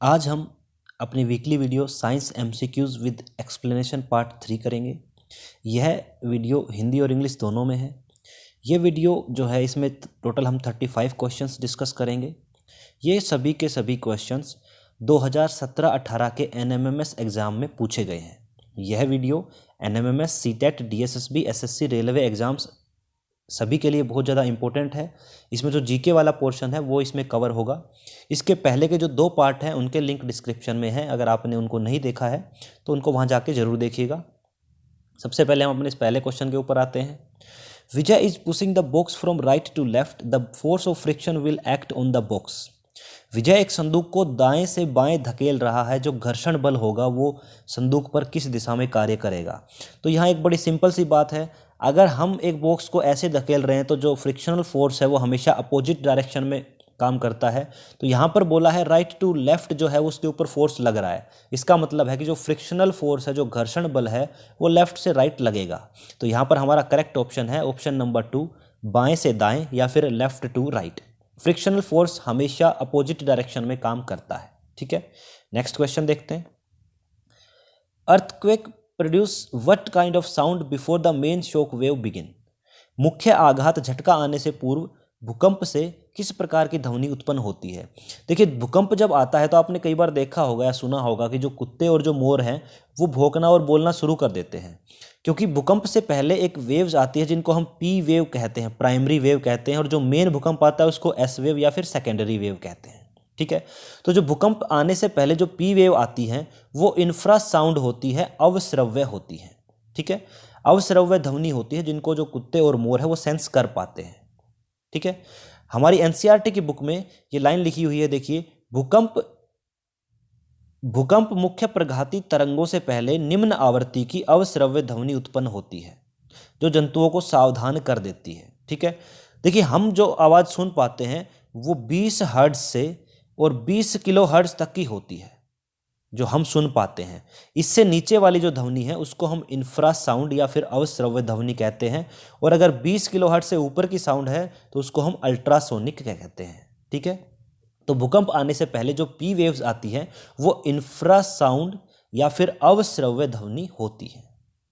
आज हम अपनी weekly video science MCQs with explanation part 3 करेंगे। यह वीडियो हिंदी और इंग्लिश दोनों में है। यह वीडियो जो है इसमें टोटल हम 35 क्वेश्चंस डिस्कस करेंगे। ये सभी के सभी क्वेश्चंस 2017-18 के एनएमएमएस एग्ज़ाम में पूछे गए हैं। यह video NMIMS, CTET, DSSB, SSC, railway exams सभी के लिए बहुत ज़्यादा इंपॉर्टेंट है। इसमें जो जीके वाला पोर्शन है वो इसमें कवर होगा। इसके पहले के जो 2 पार्ट हैं उनके लिंक डिस्क्रिप्शन में है, अगर आपने उनको नहीं देखा है तो उनको वहाँ जाके ज़रूर देखिएगा। सबसे पहले हम अपने इस पहले क्वेश्चन के ऊपर आते हैं। Vijay is pushing the box from right to left, the force of friction will act on the box. Vijay एक संदूक को दाएं से बाएं धकेल रहा है, जो घर्षण बल होगा वो संदूक पर किस दिशा में कार्य करेगा। तो यहाँ एक बड़ी सिंपल सी बात है, अगर हम एक बॉक्स को ऐसे धकेल रहे हैं तो जो फ्रिक्शनल फोर्स है वो हमेशा अपोजिट डायरेक्शन में काम करता है। तो यहाँ पर बोला है राइट टू लेफ्ट जो है उसके ऊपर फोर्स लग रहा है, इसका मतलब है कि जो फ्रिक्शनल फोर्स है, जो घर्षण बल है, वो लेफ्ट से राइट लगेगा। तो यहाँ पर हमारा करेक्ट ऑप्शन है ऑप्शन नंबर 2, बाएं से दाएं या फिर left to right. Frictional force हमेशा अपोजिट डायरेक्शन में काम करता है। ठीक है, नेक्स्ट क्वेश्चन देखते हैं। Earthquake produce what kind of sound before the main shock wave begin. मुख्य आघात झटका आने से पूर्व भूकंप से किस प्रकार की ध्वनि उत्पन्न होती है। देखिए, भूकंप जब आता है तो आपने कई बार देखा होगा या सुना होगा कि जो कुत्ते और जो मोर हैं वो भौंकना और बोलना शुरू कर देते हैं, क्योंकि भूकंप से पहले एक वेव्स आती है जिनको हम पी वेव कहते हैं, प्राइमरी वेव कहते हैं, और जो मेन भूकंप आता है उसको एस वेव या फिर सेकेंडरी वेव कहते हैं। ठीक है, तो जो भूकंप आने से पहले जो पी वेव आती है वो इंफ्रासाउंड होती है, अवश्रव्य होती है। ठीक है, अवश्रव्य ध्वनि होती है जिनको जो कुत्ते और मोर है वो सेंस कर पाते हैं। ठीक है, हमारी एनसीईआरटी की बुक में ये लाइन लिखी हुई है, देखिए, भूकंप मुख्य प्रघाती तरंगों से पहले निम्न आवृत्ति की अवश्रव्य ध्वनि उत्पन्न होती है जो जंतुओं को सावधान कर देती है। ठीक है, देखिए, हम जो आवाज़ सुन पाते हैं वो 20 हर्ट्ज से और 20 किलो हर्ट्ज तक की होती है जो हम सुन पाते हैं। इससे नीचे वाली जो ध्वनि है उसको हम इंफ्रासाउंड या फिर अवश्रव्य ध्वनि कहते हैं, और अगर 20 किलो हर्ट्ज से ऊपर की साउंड है तो उसको हम अल्ट्रासोनिक कहते हैं। ठीक है, तो भूकंप आने से पहले जो पी वेव्स आती हैं वो इंफ्रासाउंड या फिर अवश्रव्य ध्वनि होती है।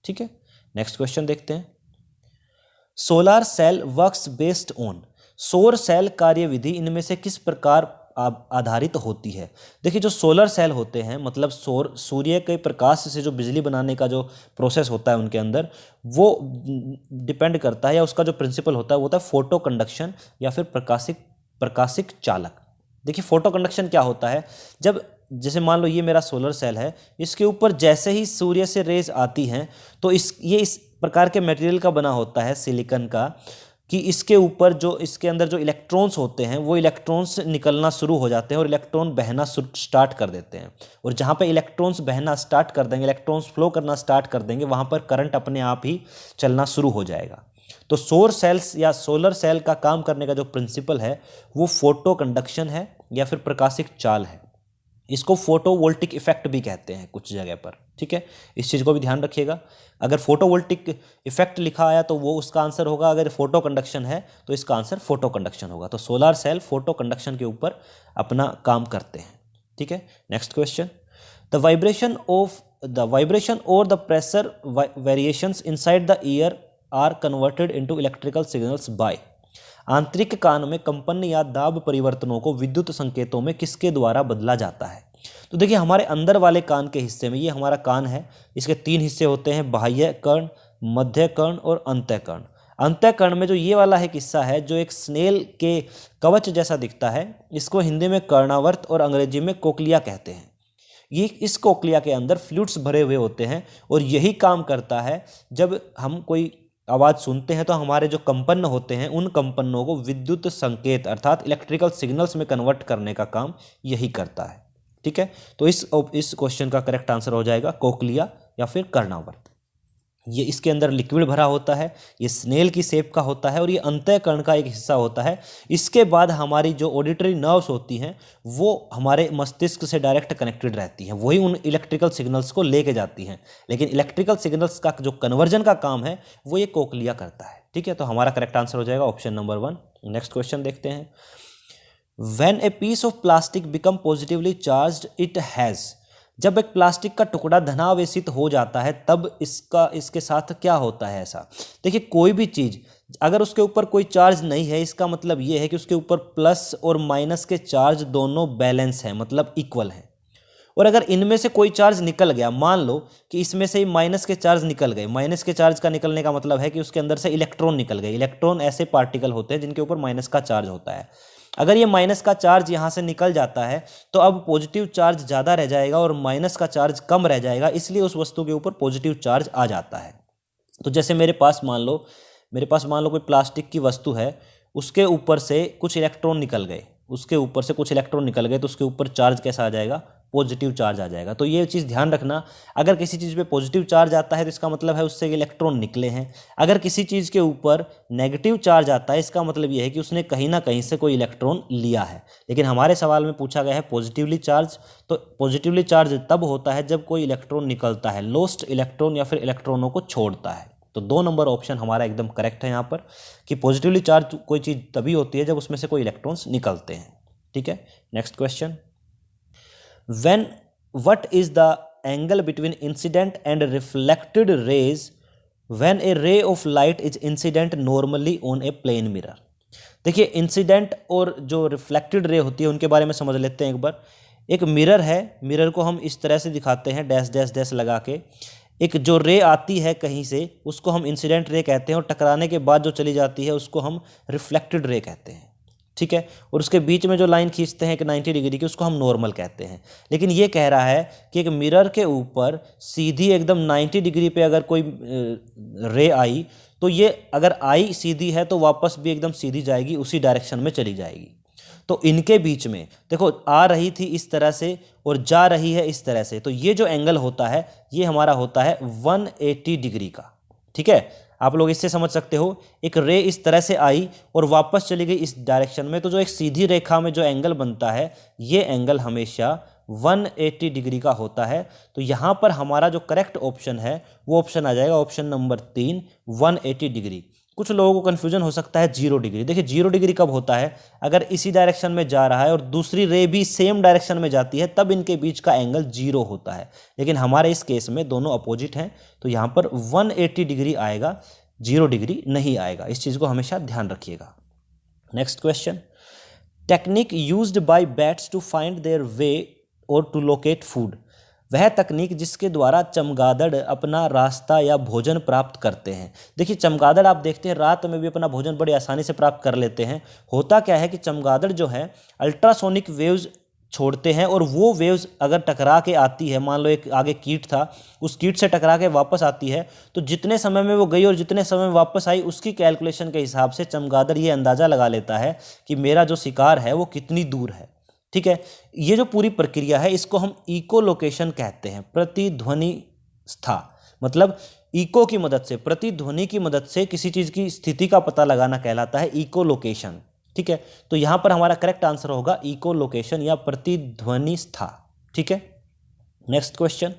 ठीक है, नेक्स्ट क्वेश्चन देखते हैं। Solar cell works based on. सौर सेल कार्यविधि इनमें से किस प्रकार आधारित होती है। देखिए, जो सोलर सेल होते हैं, मतलब सूर्य के प्रकाश से जो बिजली बनाने का जो प्रोसेस होता है उनके अंदर, वो डिपेंड करता है, या उसका जो प्रिंसिपल होता है वो होता है फोटो कंडक्शन या फिर प्रकाशिक चालक। देखिए, फोटो कंडक्शन क्या होता है, जब जैसे मान लो ये मेरा सोलर सेल है, इसके ऊपर जैसे ही सूर्य से रेज आती हैं तो ये इस प्रकार के मटेरियल का बना होता है, सिलिकॉन का, कि इसके ऊपर जो इसके अंदर जो इलेक्ट्रॉन्स होते हैं वो इलेक्ट्रॉन्स निकलना शुरू हो जाते हैं और इलेक्ट्रॉन बहना स्टार्ट कर देते हैं। और जहाँ पे इलेक्ट्रॉन्स बहना स्टार्ट कर देंगे, इलेक्ट्रॉन्स फ्लो करना स्टार्ट कर देंगे, वहाँ पर करंट अपने आप ही चलना शुरू हो जाएगा। तो सौर सेल्स या सोलर सेल का काम करने का जो प्रिंसिपल है वो फोटो कंडक्शन है या फिर प्रकाशिक चाल है। इसको फोटोवोल्टिक इफेक्ट भी कहते हैं कुछ जगह पर। ठीक है, इस चीज़ को भी ध्यान रखिएगा। अगर फोटोवोल्टिक इफेक्ट लिखा आया तो वो उसका आंसर होगा, अगर फोटो कंडक्शन है तो इसका आंसर फोटो कंडक्शन होगा। तो सोलर सेल फोटो कंडक्शन के ऊपर अपना काम करते हैं। ठीक है, नेक्स्ट क्वेश्चन। द वाइब्रेशन और the pressure variations inside the ear are converted into electrical signals by. आंतरिक कान में कंपन या दाब परिवर्तनों को विद्युत संकेतों में किसके द्वारा बदला जाता है। तो देखिए, हमारे अंदर वाले कान के हिस्से में, ये हमारा कान है, इसके 3 हिस्से होते हैं, बाह्य कर्ण, मध्य कर्ण और अंतःकर्ण। अंतःकर्ण में जो ये वाला एक हिस्सा है जो एक स्नेल के कवच जैसा दिखता है, इसको हिंदी में कर्णावर्त और अंग्रेजी में कोक्लिया कहते हैं। ये इस कोक्लिया के अंदर फ्लूइड्स भरे हुए होते हैं और यही काम करता है, जब हम कोई आवाज़ सुनते हैं तो हमारे जो कंपन होते हैं उन कंपनों को विद्युत संकेत अर्थात इलेक्ट्रिकल सिग्नल्स में कन्वर्ट करने का काम यही करता है। ठीक है, तो इस क्वेश्चन का करेक्ट आंसर हो जाएगा कोक्लिया या फिर कर्णावर्त। ये इसके अंदर लिक्विड भरा होता है, ये स्नेल की शेप का होता है और ये अंतःकर्ण का एक हिस्सा होता है। इसके बाद हमारी जो ऑडिटरी नर्व्स होती हैं वो हमारे मस्तिष्क से डायरेक्ट कनेक्टेड रहती हैं, वही उन इलेक्ट्रिकल सिग्नल्स को लेके जाती हैं। लेकिन इलेक्ट्रिकल सिग्नल्स का जो कन्वर्जन का काम है वो ये कोक्लिया करता है। ठीक है, तो हमारा करेक्ट आंसर हो जाएगा ऑप्शन नंबर 1। नेक्स्ट क्वेश्चन देखते हैं। When a piece of plastic become positively charged it has, जब एक प्लास्टिक का टुकड़ा धनावेशित हो जाता है तब इसके साथ क्या होता है ऐसा। देखिए कोई भी चीज़ अगर उसके ऊपर कोई चार्ज नहीं है, इसका मतलब ये है कि उसके ऊपर प्लस और माइनस के चार्ज दोनों बैलेंस हैं, मतलब इक्वल हैं। और अगर इनमें से कोई चार्ज निकल गया, मान लो कि इसमें से ही माइनस के चार्ज निकल गए, माइनस के चार्ज का निकलने का मतलब है कि उसके अंदर से इलेक्ट्रॉन निकल गए। इलेक्ट्रॉन ऐसे पार्टिकल होते हैं जिनके ऊपर माइनस का चार्ज होता है। अगर ये माइनस का चार्ज यहाँ से निकल जाता है तो अब पॉजिटिव चार्ज ज़्यादा रह जाएगा और माइनस का चार्ज कम रह जाएगा, इसलिए उस वस्तु के ऊपर पॉजिटिव चार्ज आ जाता है। तो जैसे मेरे पास मान लो कोई प्लास्टिक की वस्तु है, उसके ऊपर से कुछ इलेक्ट्रॉन निकल गए, तो उसके ऊपर चार्ज कैसा आ जाएगा, पॉजिटिव चार्ज आ जाएगा। तो ये चीज़ ध्यान रखना, अगर किसी चीज़ पे पॉजिटिव चार्ज आता है तो इसका मतलब है उससे इलेक्ट्रॉन निकले हैं। अगर किसी चीज़ के ऊपर नेगेटिव चार्ज आता है, इसका मतलब ये है कि उसने कहीं ना कहीं से कोई इलेक्ट्रॉन लिया है। लेकिन हमारे सवाल में पूछा गया है पॉजिटिवली चार्ज, तो पॉजिटिवली चार्ज तब होता है जब कोई इलेक्ट्रॉन निकलता है, लॉस्ट इलेक्ट्रॉन या फिर इलेक्ट्रॉनों को छोड़ता है। तो 2 नंबर ऑप्शन हमारा एकदम करेक्ट है यहाँ पर, कि पॉजिटिवली चार्ज कोई चीज़ तभी होती है जब उसमें से कोई इलेक्ट्रॉन्स निकलते हैं। ठीक है, next question, when what is the angle between incident and reflected rays when a ray of light is incident normally on a plane mirror. देखिए इंसिडेंट और जो रिफ्लेक्टेड रे होती है उनके बारे में समझ लेते हैं एक बार। एक मिरर है, मिरर को हम इस तरह से दिखाते हैं डैश डैश डैश लगा के। एक जो रे आती है कहीं से उसको हम इंसिडेंट रे कहते हैं, और टकराने के बाद जो चली जाती है उसको हम रिफ्लेक्टेड रे कहते हैं। ठीक है, और उसके बीच में जो लाइन खींचते हैं एक 90 डिग्री की, उसको हम नॉर्मल कहते हैं। लेकिन ये कह रहा है कि एक मिरर के ऊपर सीधी एकदम 90 डिग्री पे अगर कोई रे आई, तो ये अगर आई सीधी है तो वापस भी एकदम सीधी जाएगी, उसी डायरेक्शन में चली जाएगी। तो इनके बीच में देखो आ रही थी इस तरह से और जा रही है इस तरह से, तो ये जो एंगल होता है ये हमारा होता है 180 डिग्री का। ठीक है, आप लोग इससे समझ सकते हो, एक रे इस तरह से आई और वापस चली गई इस डायरेक्शन में, तो जो एक सीधी रेखा में जो एंगल बनता है ये एंगल हमेशा 180 डिग्री का होता है। तो यहाँ पर हमारा जो करेक्ट ऑप्शन है वो ऑप्शन आ जाएगा ऑप्शन नंबर 3, 180 डिग्री। कुछ लोगों को कन्फ्यूजन हो सकता है 0 डिग्री। देखिए 0 डिग्री कब होता है, अगर इसी डायरेक्शन में जा रहा है और दूसरी रे भी सेम डायरेक्शन में जाती है, तब इनके बीच का एंगल 0 होता है। लेकिन हमारे इस केस में दोनों अपोजिट हैं, तो यहाँ पर 180 डिग्री आएगा, 0 डिग्री नहीं आएगा। इस चीज़ को हमेशा ध्यान रखिएगा। Next question, technique used by bats to find their way और टू लोकेट फूड। वह तकनीक जिसके द्वारा चमगादड़ अपना रास्ता या भोजन प्राप्त करते हैं। देखिए चमगादड़ आप देखते हैं रात में भी अपना भोजन बड़ी आसानी से प्राप्त कर लेते हैं। होता क्या है कि चमगादड़ जो है अल्ट्रासोनिक वेव्स छोड़ते हैं, और वो वेव्स अगर टकरा के आती है, मान लो एक आगे कीट था, उस कीट से टकरा के वापस आती है, तो जितने समय में वो गई और जितने समय में वापस आई उसकी कैलकुलेशन के हिसाब से चमगादड़ ये अंदाज़ा लगा लेता है कि मेरा जो शिकार है वो कितनी दूर है। ठीक है, ये जो पूरी प्रक्रिया है इसको हम इको लोकेशन कहते हैं, प्रतिध्वनि स्था। मतलब इको की मदद से, प्रतिध्वनि की मदद से किसी चीज़ की स्थिति का पता लगाना कहलाता है इको लोकेशन। ठीक है, तो यहाँ पर हमारा करेक्ट आंसर होगा इको लोकेशन या प्रतिध्वनि स्था। ठीक है, नेक्स्ट क्वेश्चन,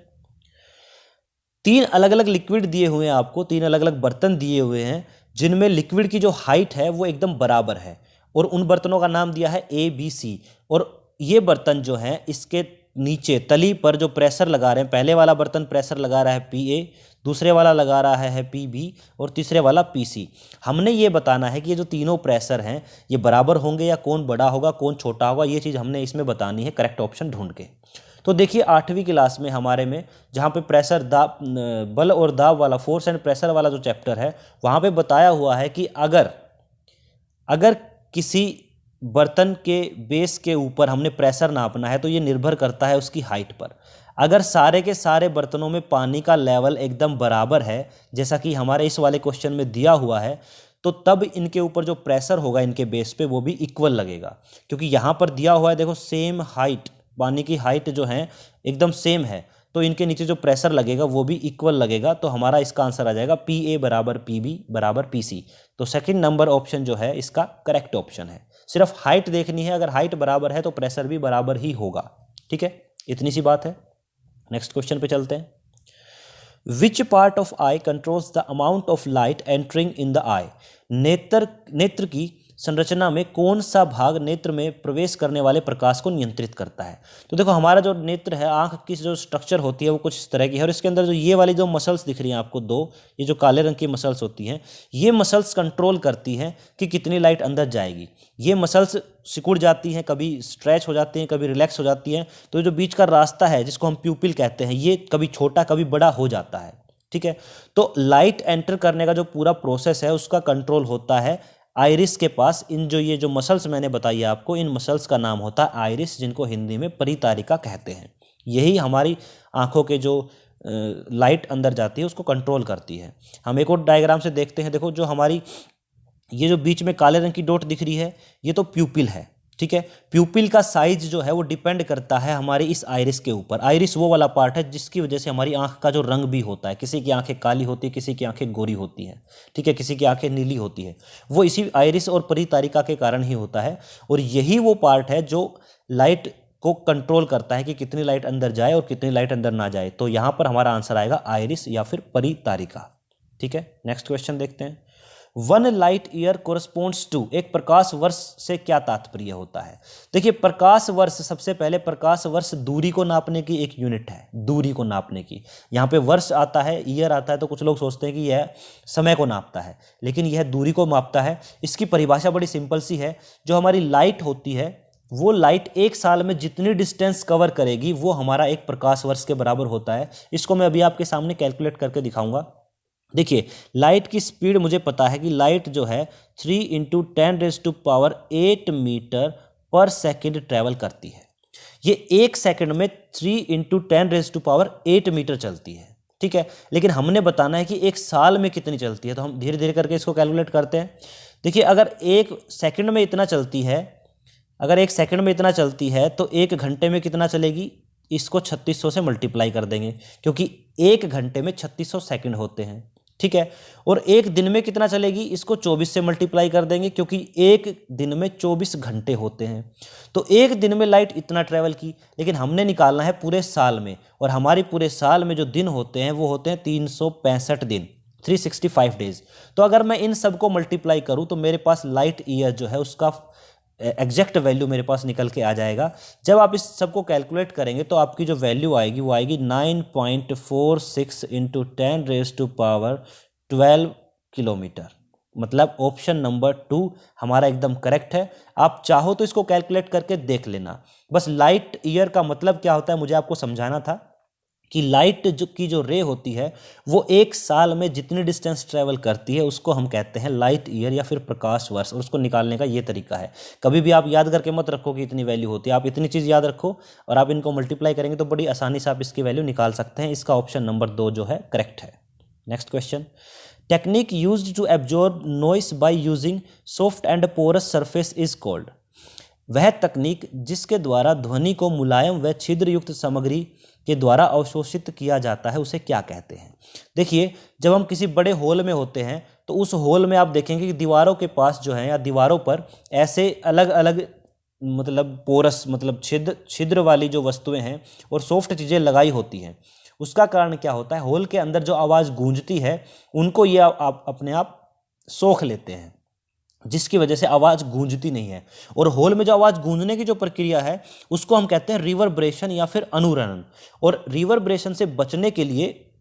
3 अलग अलग लिक्विड दिए हुए हैं आपको, 3 अलग अलग बर्तन दिए हुए हैं जिनमें लिक्विड की जो हाइट है वो एकदम बराबर है, और उन बर्तनों का नाम दिया है ए बी सी। और ये बर्तन जो हैं इसके नीचे तली पर जो प्रेशर लगा रहे हैं, पहले वाला बर्तन प्रेशर लगा रहा है पी ए, दूसरे वाला लगा रहा है पी बी, और तीसरे वाला पी सी। हमने ये बताना है कि ये जो तीनों प्रेशर हैं ये बराबर होंगे या कौन बड़ा होगा कौन छोटा होगा, ये चीज़ हमने इसमें बतानी है करेक्ट ऑप्शन ढूंढ के। तो देखिए 8वीं क्लास में हमारे में जहाँ पे प्रेशर दाब, बल और दाब वाला, फोर्स एंड प्रेशर वाला जो चैप्टर है वहाँ पे बताया हुआ है कि अगर किसी बर्तन के बेस के ऊपर हमने प्रेशर नापना है तो ये निर्भर करता है उसकी हाइट पर। अगर सारे के सारे बर्तनों में पानी का लेवल एकदम बराबर है, जैसा कि हमारे इस वाले क्वेश्चन में दिया हुआ है, तो तब इनके ऊपर जो प्रेशर होगा इनके बेस पे वो भी इक्वल लगेगा। क्योंकि यहाँ पर दिया हुआ है देखो सेम हाइट, पानी की हाइट जो है एकदम सेम है, तो इनके नीचे जो प्रेशर लगेगा वो भी इक्वल लगेगा। तो हमारा इसका आंसर आ जाएगा पी ए बराबर पी बी बराबर पी सी। तो सेकंड नंबर ऑप्शन जो है इसका करेक्ट ऑप्शन है। सिर्फ हाइट देखनी है, अगर हाइट बराबर है तो प्रेशर भी बराबर ही होगा। ठीक है, इतनी सी बात है। नेक्स्ट क्वेश्चन पे चलते हैं। Which part of eye controls the amount of light entering in the eye. नेत्र की संरचना में कौन सा भाग नेत्र में प्रवेश करने वाले प्रकाश को नियंत्रित करता है। तो देखो हमारा जो नेत्र है, आंख की जो स्ट्रक्चर होती है वो कुछ इस तरह की है, और इसके अंदर जो ये वाली जो मसल्स दिख रही हैं आपको दो, ये जो काले रंग की मसल्स होती हैं, ये मसल्स कंट्रोल करती हैं कि कितनी लाइट अंदर जाएगी। ये मसल्स सिकुड़ जाती हैं, कभी स्ट्रेच हो जाती हैं, कभी रिलैक्स हो जाती हैं। तो जो बीच का रास्ता है जिसको हम प्यूपिल कहते हैं, ये कभी छोटा कभी बड़ा हो जाता है, ठीक है। तो लाइट एंटर करने का जो पूरा प्रोसेस है उसका कंट्रोल होता है आइरिस के पास। इन जो ये जो मसल्स मैंने बताई है आपको, इन मसल्स का नाम होता है आइरिस, जिनको हिंदी में परितारिका कहते हैं। यही हमारी आंखों के जो लाइट अंदर जाती है उसको कंट्रोल करती है। हम एक और डायग्राम से देखते हैं। देखो जो हमारी ये जो बीच में काले रंग की डॉट दिख रही है, ये तो प्यूपिल है, ठीक है। प्यूपिल का साइज जो है वो डिपेंड करता है हमारी इस आइरिस के ऊपर। आइरिस वो वाला पार्ट है जिसकी वजह से हमारी आंख का जो रंग भी होता है, किसी की आंखें काली होती है, किसी की आंखें गोरी होती हैं, ठीक है, किसी की आंखें नीली होती है, वो इसी आइरिस और परितारिका के कारण ही होता है। और यही वो पार्ट है जो लाइट को कंट्रोल करता है कि कितनी लाइट अंदर जाए और कितनी लाइट अंदर ना जाए। तो यहाँ पर हमारा आंसर आएगा आइरिस या फिर परितारिका, ठीक है। नेक्स्ट क्वेश्चन देखते हैं। 1 लाइट ईयर कोरस्पोंड्स टू, एक प्रकाश वर्ष से क्या तात्पर्य होता है। देखिए प्रकाश वर्ष, सबसे पहले प्रकाश वर्ष दूरी को नापने की एक यूनिट है, दूरी को नापने की। यहाँ पे वर्ष आता है, ईयर आता है, तो कुछ लोग सोचते हैं कि यह समय को नापता है, लेकिन यह दूरी को मापता है। इसकी परिभाषा बड़ी सिंपल सी है। जो हमारी लाइट होती है, वो लाइट एक साल में जितनी डिस्टेंस कवर करेगी वो हमारा एक प्रकाश वर्ष के बराबर होता है। इसको मैं अभी आपके सामने कैलकुलेट करके दिखाऊंगा। देखिए लाइट की स्पीड मुझे पता है कि लाइट जो है 3 × 10⁸ मीटर पर सेकेंड ट्रैवल करती है। ये एक सेकंड में 3 × 10⁸ मीटर चलती है, ठीक है। लेकिन हमने बताना है कि एक साल में कितनी चलती है, तो हम धीरे धीरे करके इसको कैलकुलेट करते हैं। देखिए अगर एक सेकंड में इतना चलती है, अगर एक सेकंड में इतना चलती है तो एक घंटे में कितना चलेगी, इसको 3600 से मल्टीप्लाई कर देंगे, क्योंकि एक घंटे में 3600 सेकंड होते हैं, ठीक है। और एक दिन में कितना चलेगी, इसको 24 से मल्टीप्लाई कर देंगे, क्योंकि एक दिन में 24 घंटे होते हैं। तो एक दिन में लाइट इतना ट्रैवल की, लेकिन हमने निकालना है पूरे साल में, और हमारी पूरे साल में जो दिन होते हैं वो होते हैं 365 दिन, 365 डेज। तो अगर मैं इन सबको मल्टीप्लाई करूं तो मेरे पास लाइट ईयर जो है उसका एग्जैक्ट वैल्यू मेरे पास निकल के आ जाएगा। जब आप इस सबको कैलकुलेट करेंगे तो आपकी जो वैल्यू आएगी वो आएगी 9.46 × 10⁻12 किलोमीटर। मतलब ऑप्शन नंबर 2 हमारा एकदम करेक्ट है। आप चाहो तो इसको कैलकुलेट करके देख लेना। बस लाइट ईयर का मतलब क्या होता है मुझे आपको समझाना था कि लाइट जो रे होती है वो एक साल में जितनी डिस्टेंस ट्रैवल करती है उसको हम कहते हैं लाइट ईयर या फिर प्रकाश वर्ष। और उसको निकालने का ये तरीका है। कभी भी आप याद करके मत रखो कि इतनी वैल्यू होती है, आप इतनी चीज़ याद रखो और आप इनको मल्टीप्लाई करेंगे तो बड़ी आसानी से आप इसकी वैल्यू निकाल सकते हैं। इसका ऑप्शन नंबर 2 जो है करेक्ट है। Next question, technique used to absorb noise by using soft and porous surface is called. वह तकनीक जिसके द्वारा ध्वनि को मुलायम व छिद्रयुक्त सामग्री के द्वारा अवशोषित किया जाता है उसे क्या कहते हैं। देखिए जब हम किसी बड़े हॉल में होते हैं तो उस हॉल में आप देखेंगे कि दीवारों के पास जो है या दीवारों पर ऐसे अलग अलग मतलब पोरस मतलब छिद्र वाली जो वस्तुएं हैं और सॉफ्ट चीज़ें लगाई होती हैं। उसका कारण क्या होता है, हॉल के अंदर जो आवाज़ गूंजती है उनको ये आप अपने आप सोख लेते हैं, जिसकी वजह से आवाज़ गूंजती नहीं है। और हॉल में जो आवाज़ गूंजने की जो प्रक्रिया है उसको हम कहते हैं रिवर्ब्रेशन या फिर अनुरणन। और रिवर्ब्रेशन से बचने के लिए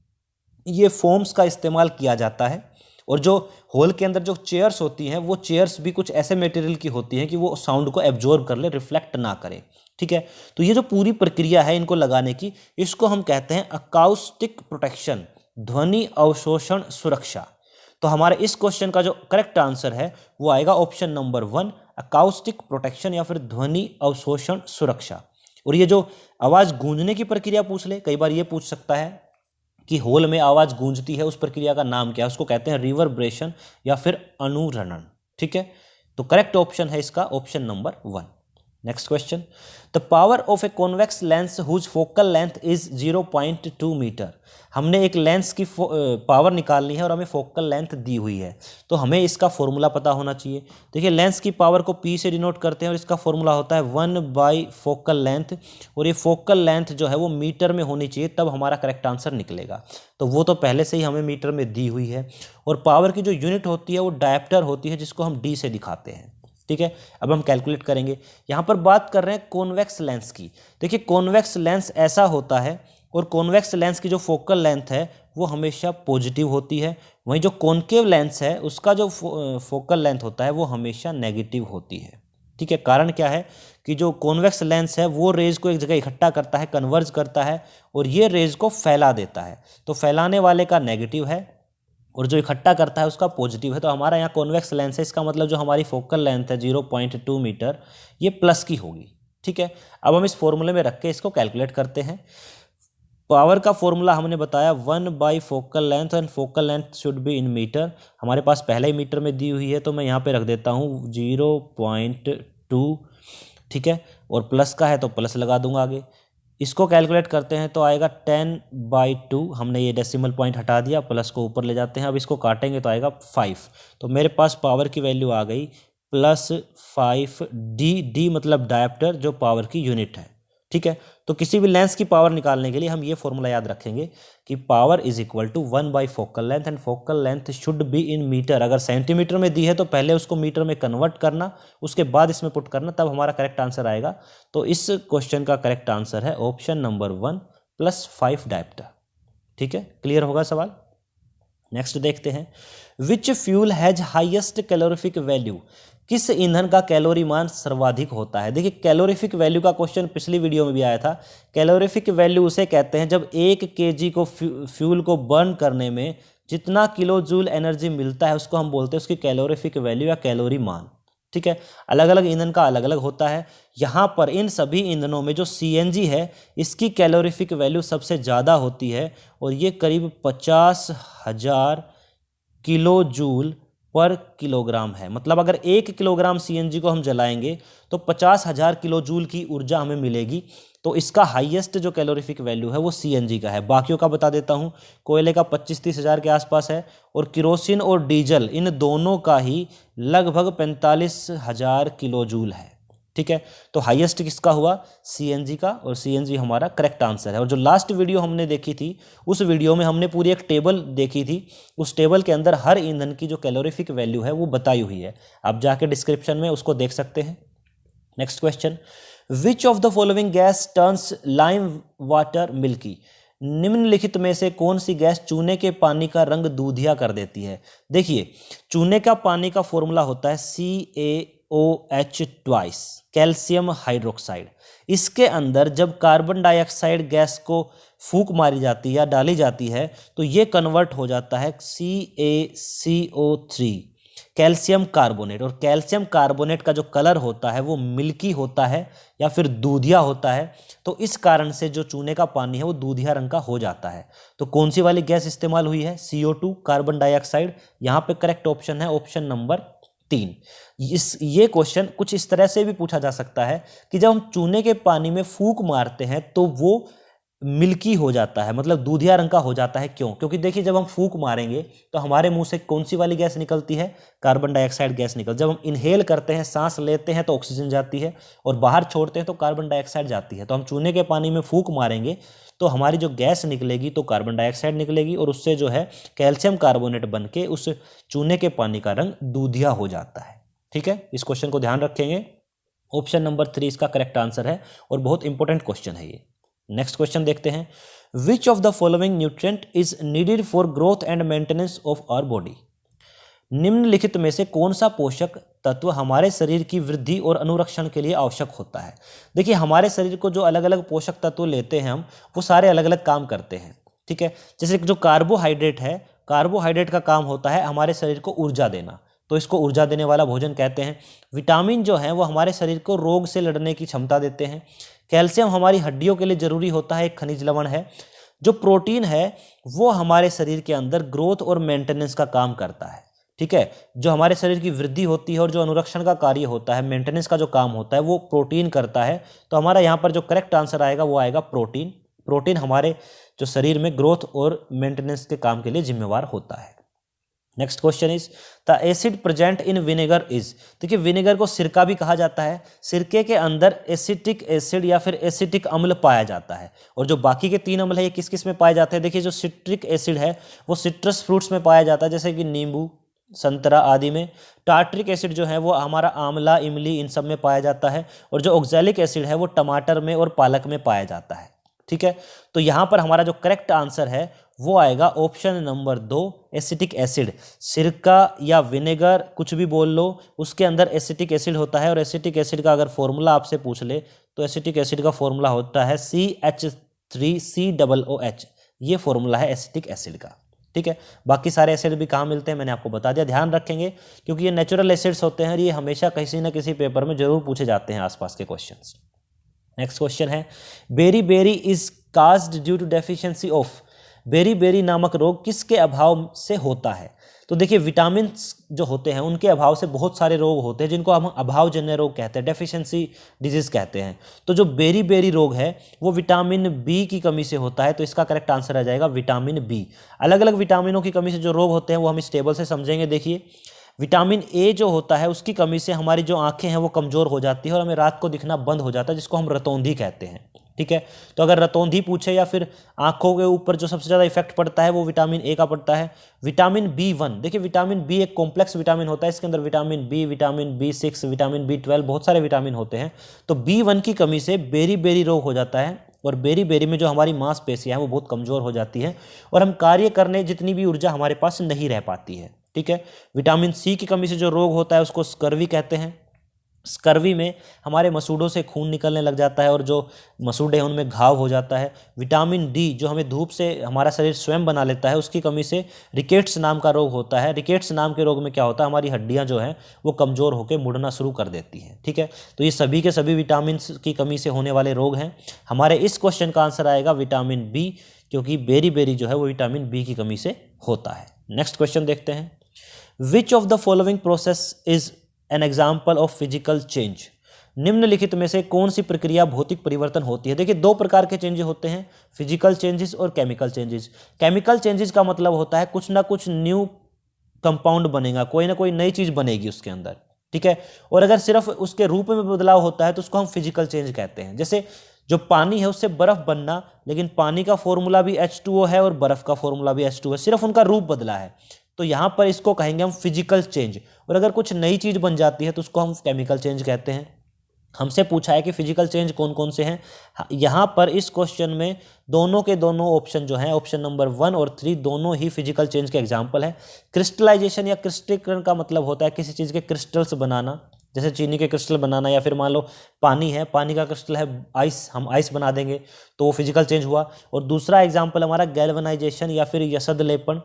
ये फोम्स का इस्तेमाल किया जाता है। और जो हॉल के अंदर जो चेयर्स होती हैं वो चेयर्स भी कुछ ऐसे मटेरियल की होती हैं कि वो साउंड को एब्जॉर्ब कर ले, रिफ्लेक्ट ना करे, ठीक है। तो ये जो पूरी प्रक्रिया है इनको लगाने की, इसको हम कहते हैं अकाउस्टिक प्रोटेक्शन, ध्वनि अवशोषण सुरक्षा। तो हमारे इस क्वेश्चन का जो करेक्ट आंसर है वो आएगा ऑप्शन नंबर 1 अकाउस्टिक प्रोटेक्शन या फिर ध्वनि अवशोषण सुरक्षा। और ये जो आवाज़ गूंजने की प्रक्रिया पूछ ले, कई बार ये पूछ सकता है कि हॉल में आवाज़ गूंजती है उस प्रक्रिया का नाम क्या है, उसको कहते हैं रिवर्ब्रेशन या फिर अनुरणन, ठीक है। तो करेक्ट ऑप्शन है इसका option number 1। Next question, the power of a convex lens whose focal length is 0.2 metre. हमने एक लेंस की पावर निकालनी है और हमें फोकल लेंथ दी हुई है, तो हमें इसका फॉर्मूला पता होना चाहिए। देखिए लेंस की पावर को P से डिनोट करते हैं और इसका फॉर्मूला होता है 1/फोकल लेंथ। और ये फोकल लेंथ जो है वो मीटर में होनी चाहिए, तब हमारा करेक्ट आंसर निकलेगा। तो वो तो पहले से ही हमें मीटर में दी हुई है। और पावर की जो यूनिट होती है वो डायप्टर होती है, जिसको हम D से दिखाते हैं, ठीक है, अब हम कैलकुलेट करेंगे। यहाँ पर बात कर रहे हैं कॉन्वेक्स लेंस की। देखिए कॉन्वेक्स लेंस ऐसा होता है, और कॉन्वेक्स लेंस की जो फोकल लेंथ है वो हमेशा पॉजिटिव होती है, वहीं जो कॉनकेव लेंस है उसका जो फोकल लेंथ होता है वो हमेशा नेगेटिव होती है। ठीक है, कारण क्या है कि जो कॉन्वेक्स लेंस है वो रेज को एक जगह इकट्ठा करता है, कन्वर्ज करता है, और ये रेज को फैला देता है। तो फैलाने वाले का नेगेटिव है और जो इकट्ठा करता है उसका पॉजिटिव है। तो हमारा यहाँ कॉन्वेक्स लेंस है, इसका मतलब जो हमारी फोकल लेंथ है 0.2 मीटर ये प्लस की होगी। ठीक है, अब हम इस फॉर्मूले में रख के इसको कैलकुलेट करते हैं। पावर का फॉर्मूला हमने बताया 1 focal length, and focal length should be in metre. हमारे पास पहले ही मीटर में दी हुई है तो मैं यहाँ पे रख देता हूँ 0.2। ठीक है, और प्लस का है तो प्लस लगा दूंगा आगे। इसको कैलकुलेट करते हैं तो आएगा 10/2। हमने ये डेसिमल पॉइंट हटा दिया, प्लस को ऊपर ले जाते हैं। अब इसको काटेंगे तो आएगा 5। तो मेरे पास पावर की वैल्यू आ गई +5 डी मतलब डायप्टर जो पावर की यूनिट है। ठीक है, तो किसी भी लेंस की पावर निकालने के लिए हम ये फॉर्मूला याद रखेंगे कि power is equal to 1 focal length, and focal length should be in metre. अगर सेंटीमीटर में दी है तो पहले उसको मीटर में कन्वर्ट करना, उसके बाद इसमें पुट करना, तब हमारा करेक्ट आंसर आएगा। तो इस क्वेश्चन का करेक्ट आंसर है ऑप्शन नंबर 1 +5 डायप्टर। ठीक है, क्लियर होगा सवाल। नेक्स्ट देखते हैं, which fuel has highest calorific value. किस ईंधन का कैलोरी मान सर्वाधिक होता है। देखिए कैलोरीफिक वैल्यू का क्वेश्चन पिछली वीडियो में भी आया था। कैलोरीफिक वैल्यू उसे कहते हैं जब 1 kg को फ्यूल को बर्न करने में जितना किलो जूल एनर्जी मिलता है उसको हम बोलते हैं उसकी कैलोरीफिक वैल्यू या कैलोरी मान। ठीक है, अलग अलग ईंधन का अलग अलग होता है। यहाँ पर इन सभी ईंधनों में जो CNG है इसकी कैलोरीफिक वैल्यू सबसे ज़्यादा होती है, और ये करीब 50,000 किलो जूल पर किलोग्राम है। मतलब अगर 1 किलोग्राम CNG को हम जलाएंगे तो 50,000 किलो जूल की ऊर्जा हमें मिलेगी। तो इसका हाईएस्ट जो कैलोरीफिक वैल्यू है वो CNG का है। बाकियों का बता देता हूँ, कोयले का 25-30 हज़ार के आसपास है, और किरोसिन और डीजल इन दोनों का ही लगभग 45,000 किलो जूल है। ठीक है, तो हाईएस्ट किसका हुआ, CNG का, और CNG हमारा करेक्ट आंसर है। और जो लास्ट वीडियो हमने देखी थी उस वीडियो में हमने पूरी एक टेबल देखी थी, उस टेबल के अंदर हर ईंधन की जो कैलोरीफिक वैल्यू है वो बताई हुई है, आप जाके डिस्क्रिप्शन में उसको देख सकते हैं। Next question, which of the following gas turns lime water milky. निम्नलिखित में से कौन सी गैस चूने के पानी का रंग दूधिया कर देती है। देखिए चूने का पानी का फॉर्मूला होता है CaOH ट्वाइस, कैल्शियम हाइड्रोक्साइड। इसके अंदर जब कार्बन डाइऑक्साइड गैस को फूंक मारी जाती है या डाली जाती है तो ये कन्वर्ट हो जाता है CaCO3, कैल्शियम कार्बोनेट। और कैल्शियम कार्बोनेट का जो कलर होता है वो मिल्की होता है या फिर दूधिया होता है। तो इस कारण से जो चूने का पानी है वो दूधिया रंग का हो जाता है। तो कौन सी वाली गैस इस्तेमाल हुई है, CO2, कार्बन डाइऑक्साइड। यहाँ पे करेक्ट ऑप्शन है ऑप्शन नंबर 3। ये क्वेश्चन कुछ इस तरह से भी पूछा जा सकता है कि जब हम चूने के पानी में फूंक मारते हैं तो वो मिल्की हो जाता है, मतलब दूधिया रंग का हो जाता है। क्यों? क्योंकि देखिए जब हम फूंक मारेंगे तो हमारे मुंह से कौन सी वाली गैस निकलती है, कार्बन डाइऑक्साइड गैस निकल। जब हम इनहेल करते हैं, सांस लेते हैं तो ऑक्सीजन जाती है, और बाहर छोड़ते हैं तो कार्बन डाइऑक्साइड जाती है। तो हम चूने के पानी में फूंक मारेंगे तो हमारी जो गैस निकलेगी तो कार्बन डाइऑक्साइड निकलेगी, और उससे जो है कैल्शियम कार्बोनेट बन के उस चूने के पानी का रंग दूधिया हो जाता है। ठीक है, इस क्वेश्चन को ध्यान रखेंगे। ऑप्शन नंबर 3 इसका करेक्ट आंसर है, और बहुत इंपॉर्टेंट क्वेश्चन है ये। नेक्स्ट क्वेश्चन देखते हैं, which of the following nutrient is needed for growth and maintenance of our body. निम्नलिखित में से कौन सा पोषक तत्व हमारे शरीर की वृद्धि और अनुरक्षण के लिए आवश्यक होता है। देखिए हमारे शरीर को जो अलग अलग पोषक तत्व लेते हैं हम, वो सारे अलग अलग काम करते हैं। ठीक है, जैसे जो कार्बोहाइड्रेट है, कार्बोहाइड्रेट का काम होता है हमारे शरीर को ऊर्जा देना, तो इसको ऊर्जा देने वाला भोजन कहते हैं। विटामिन जो है वो हमारे शरीर को रोग से लड़ने की क्षमता देते हैं। कैल्शियम हमारी हड्डियों के लिए जरूरी होता है, एक खनिज लवण है। जो प्रोटीन है वो हमारे शरीर के अंदर ग्रोथ और मेंटेनेंस का काम करता है। ठीक है, जो हमारे शरीर की वृद्धि होती है और जो अनुरक्षण का कार्य होता है, मेंटेनेंस का जो काम होता है, वो प्रोटीन करता है। तो हमारा यहाँ पर जो करेक्ट आंसर आएगा वो आएगा प्रोटीन। प्रोटीन हमारे जो शरीर में ग्रोथ और मेंटेनेंस के काम के लिए जिम्मेवार होता है। Next question is the acid present in vinegar is. देखिए विनेगर को सिरका भी कहा जाता है। सिरके के अंदर एसिटिक एसिड या फिर एसिटिक अम्ल पाया जाता है, और जो बाकी के 3 अम्ल है ये किस किस में पाए जाते हैं। देखिए जो सिट्रिक एसिड है वो सिट्रस फ्रूट्स में पाया जाता है, जैसे कि नींबू, संतरा आदि में। टार्ट्रिक एसिड जो है वो हमारा आंवला, इमली, इन सब में पाया जाता है। और जो ऑक्सैलिक एसिड है वो टमाटर में और पालक में पाया जाता है। ठीक है, तो यहाँ पर हमारा जो करेक्ट आंसर है वो आएगा ऑप्शन नंबर 2, एसिटिक एसिड। सिरका या विनेगर कुछ भी बोल लो, उसके अंदर एसिटिक एसिड होता है। और एसिटिक एसिड का अगर फॉर्मूला आपसे पूछ ले तो एसिटिक एसिड का फॉर्मूला होता है CH3COOH। ये फॉर्मूला है एसिटिक एसिड का। ठीक है, बाकी सारे एसिड भी कहाँ मिलते हैं मैंने आपको बता दिया, ध्यान रखेंगे क्योंकि ये नेचुरल एसिड्स होते हैं और ये हमेशा किसी न किसी पेपर में जरूर पूछे जाते हैं आसपास के क्वेश्चंस। नेक्स्ट क्वेश्चन है, beriberi is caused due to deficiency of. Beriberi नामक रोग किसके अभाव से होता है? तो देखिए, विटामिन जो होते हैं उनके अभाव से बहुत सारे रोग होते हैं जिनको हम अभावजन्य रोग कहते हैं, डेफिशिएंसी डिजीज कहते हैं। तो जो बेरी बेरी रोग है वो विटामिन बी की कमी से होता है, तो इसका करेक्ट आंसर आ जाएगा विटामिन बी। अलग अलग विटामिनों की कमी से जो रोग होते हैं वो हम इस टेबल से समझेंगे। देखिए, विटामिन ए जो होता है उसकी कमी से हमारी जो आंखें हैं वो कमज़ोर हो जाती है और हमें रात को दिखना बंद हो जाता है, जिसको हम रतौंधी कहते हैं। ठीक है, तो अगर रतौंधी पूछे या फिर आंखों के ऊपर जो सबसे ज़्यादा इफेक्ट पड़ता है वो विटामिन ए का पड़ता है। विटामिन B1, देखिए विटामिन बी एक कॉम्प्लेक्स विटामिन होता है, इसके अंदर vitamin B, vitamin B6, vitamin B12, बहुत सारे विटामिन होते हैं। तो B1 की कमी से बेरी बेरी रोग हो जाता है और बेरी बेरी में जो हमारी मांसपेशियां हैं वो बहुत कमज़ोर हो जाती हैं और हम कार्य करने जितनी भी ऊर्जा हमारे पास नहीं रह पाती है। ठीक है, विटामिन सी की कमी से जो रोग होता है उसको स्कर्वी कहते हैं। स्कर्वी में हमारे मसूड़ों से खून निकलने लग जाता है और जो मसूड़े हैं उनमें घाव हो जाता है। विटामिन डी जो हमें धूप से हमारा शरीर स्वयं बना लेता है, उसकी कमी से रिकेट्स नाम का रोग होता है। रिकेट्स नाम के रोग में क्या होता है, हमारी हड्डियां जो हैं वो कमज़ोर होकर मुड़ना शुरू कर देती हैं। ठीक है, तो ये सभी के सभी विटामिन की कमी से होने वाले रोग हैं। हमारे इस क्वेश्चन का आंसर आएगा विटामिन बी, क्योंकि बेरी बेरी जो है वो विटामिन बी की कमी से होता है। नेक्स्ट क्वेश्चन देखते हैं, which of the following process is an example of physical change. निम्नलिखित में से कौन सी प्रक्रिया भौतिक परिवर्तन होती है? देखिए, दो प्रकार के चेंजेस होते हैं, फिजिकल चेंजेस और केमिकल चेंजेस। केमिकल चेंजेस का मतलब होता है कुछ ना कुछ न्यू कंपाउंड बनेगा, कोई ना कोई नई चीज़ बनेगी उसके अंदर। ठीक है, और अगर सिर्फ उसके रूप में बदलाव होता है तो उसको हम फिजिकल चेंज कहते हैं। जैसे जो पानी है उससे बर्फ बनना, लेकिन पानी का फॉर्मूला भी H2O है और बर्फ का फॉर्मूला भी H2O है, सिर्फ उनका रूप बदला है, तो यहाँ पर इसको कहेंगे हम फिजिकल चेंज। और अगर कुछ नई चीज़ बन जाती है तो उसको हम केमिकल चेंज कहते हैं। हमसे पूछा है कि फिजिकल चेंज कौन कौन से हैं। यहाँ पर इस क्वेश्चन में दोनों के दोनों ऑप्शन जो हैं, ऑप्शन नंबर 1 और 3 दोनों ही फिजिकल चेंज के एग्जाम्पल हैं। क्रिस्टलाइजेशन या क्रिस्टलीकरण का मतलब होता है किसी चीज़ के क्रिस्टल्स बनाना, जैसे चीनी के क्रिस्टल बनाना, या फिर मान लो पानी है, पानी का क्रिस्टल है आइस, हम आइस बना देंगे तो वो फिजिकल चेंज हुआ। और दूसरा एग्जाम्पल हमारा गैल्वेनाइजेशन या फिर यसद लेपन।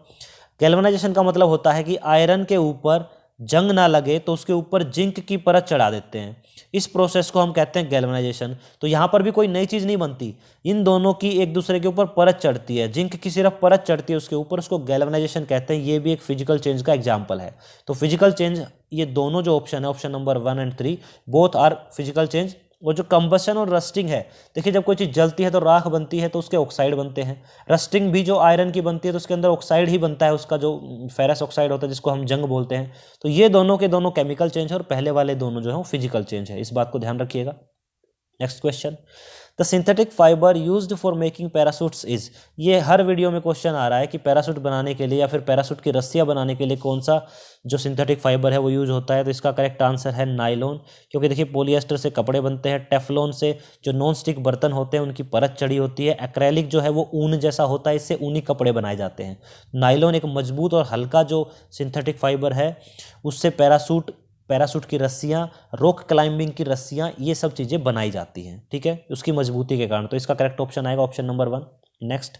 गैल्वेनाइजेशन का मतलब होता है कि आयरन के ऊपर जंग ना लगे तो उसके ऊपर जिंक की परत चढ़ा देते हैं, इस प्रोसेस को हम कहते हैं गैल्वेनाइजेशन। तो यहाँ पर भी कोई नई चीज़ नहीं बनती, इन दोनों की एक दूसरे के ऊपर परत चढ़ती है, जिंक की सिर्फ परत चढ़ती है उसके ऊपर, उसको गैल्वेनाइजेशन कहते हैं। ये भी एक फिजिकल चेंज का एग्जाम्पल है। तो फिजिकल चेंज, ये दोनों जो ऑप्शन है, ऑप्शन नंबर 1 और 3 बोथ आर फिजिकल चेंज। और जो कंबशन और रस्टिंग है, देखिए जब कोई चीज़ जलती है तो राख बनती है तो उसके ऑक्साइड बनते हैं। रस्टिंग भी जो आयरन की बनती है तो उसके अंदर ऑक्साइड ही बनता है, उसका जो फेरस ऑक्साइड होता है जिसको हम जंग बोलते हैं। तो ये दोनों के दोनों केमिकल चेंज है और पहले वाले दोनों जो है वो फिजिकल चेंज है, इस बात को ध्यान रखिएगा। Next question, the synthetic fibre used for making parachutes is. ये हर वीडियो में क्वेश्चन आ रहा है कि पैरासूट बनाने के लिए या फिर पैरासूट की रस्सियाँ बनाने के लिए कौन सा जो सिंथेटिक फाइबर है वो यूज होता है। तो इसका करेक्ट आंसर है नायलॉन, क्योंकि देखिए पॉलिएस्टर से कपड़े बनते हैं। टेफ्लॉन से जो नॉन स्टिक बर्तन होते हैं उनकी परत चढ़ी होती है। एक्रेलिक जो है वो ऊन जैसा होता है, इससे ऊनी कपड़े बनाए जाते हैं। नायलॉन एक मजबूत और हल्का जो सिंथेटिक फाइबर है, उससे पैरासूट की रस्सियाँ, रॉक क्लाइंबिंग की रस्सियाँ, ये सब चीज़ें बनाई जाती हैं। ठीक है, उसकी मजबूती के कारण। तो इसका करेक्ट ऑप्शन आएगा option number 1। Next,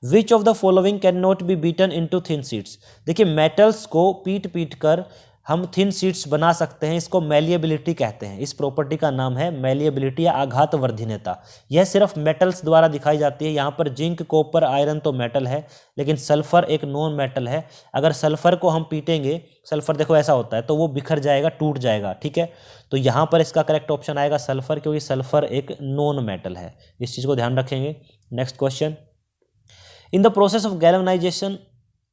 which of the following can not be beaten into thin sheets. देखिए मेटल्स को पीट कर हम थिन शीट्स बना सकते हैं, इसको मैलिएबिलिटी कहते हैं। इस प्रॉपर्टी का नाम है मैलिएबिलिटी या आघात वर्धनीयता। यह सिर्फ मेटल्स द्वारा दिखाई जाती है। यहाँ पर जिंक, कॉपर, आयरन तो मेटल है, लेकिन सल्फर एक नॉन मेटल है। अगर सल्फर को हम पीटेंगे, सल्फर देखो ऐसा होता है, तो वो बिखर जाएगा, टूट जाएगा। ठीक है, तो यहाँ पर इसका करेक्ट ऑप्शन आएगा सल्फर, क्योंकि सल्फर एक नॉन मेटल है। इस चीज़ को ध्यान रखेंगे। Next question, in the process of galvanisation